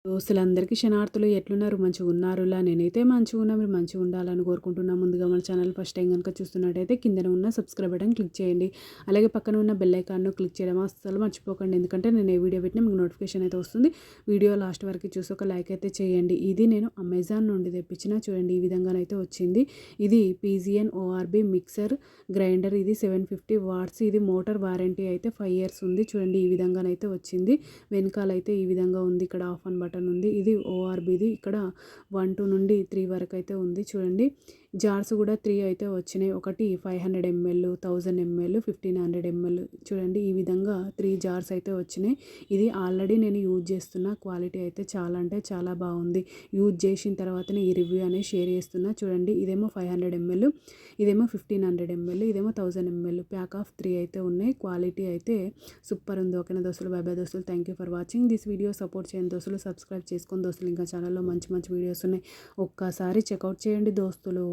దోస్తులందరికీ క్షణార్థులు ఎట్లున్నారు? మంచిగున్నారులా? నేనైతే మంచిగున్నా. మీరు మంచిగుండాలని కోరుకుంటున్నా. ముందుగా మన ఛానల్ ఫస్ట్ టైం గనుక చూస్తున్నట్టయితే కిందన ఉన్న సబ్స్క్రైబ్ బటన్ క్లిక్ చేయండి. అలాగే పక్కన ఉన్న బెల్ ఐకాన్‌ను క్లిక్ చేయడం అస్సలు మర్చిపోకండి. ఎందుకంటే నేను ఏ వీడియో పెట్టినా మీకు నోటిఫికేషన్ అయితే వస్తుంది. వీడియో లాస్ట్ వరకు చూసి ఒక లైక్ అయితే చేయండి. ఇది నేను అమెజాన్ నుండి తెప్పించిన చూడండి ఈ విధంగానైతే వచ్చింది. ఇది పీజీఎన్ ఓఆర్బీ మిక్సర్ గ్రైండర్. ఇది 750 వాట్స్. ఇది మోటార్ వారంటీ అయితే 5 ఇయర్స్ ఉంది. చూడండి ఈ విధంగానైతే వచ్చింది. వెనకాలైతే ఈ విధంగా ఉంది. ఇక్కడ ఆఫ్ ఆన్ బటన్ ఉంది. ఇది ఓఆర్బీది. ఇక్కడ 1 2 నుండి 3 వరకు అయితే ఉంది. చూడండి జార్స్ కూడా 3 అయితే వచ్చినాయి. ఒకటి 500 ml, 1000 ml, 1500 ml. చూడండి ఈ విధంగా 3 జార్స్ అయితే వచ్చినాయి. ఇది ఆల్రెడీ నేను యూజ్ చేస్తున్న. క్వాలిటీ అయితే చాలా అంటే చాలా బాగుంది. యూజ్ చేసిన తర్వాతనే ఈ రివ్యూ అనేది షేర్ చేస్తున్నా. చూడండి ఇదేమో 500 ml, ఇదేమో 1500 ml, ఇదేమో 1000 ml. ప్యాక్ ఆఫ్ 3 అయితే ఉన్నాయి. క్వాలిటీ అయితే సూపర్ ఉంది. ఓకేనా దోస్తులు? బై బై దోస్తులు. Thank you for watching this video. Support చేయండి దోస్తులు. సబ్స్క్రైబ్ చేసుకొని దోస్తులు. ఇంకా ఛానల్లో మంచి మంచి వీడియోస్ ఉన్నాయి. ఒక్కసారి చెక్అవుట్ చేయండి దోస్తులు.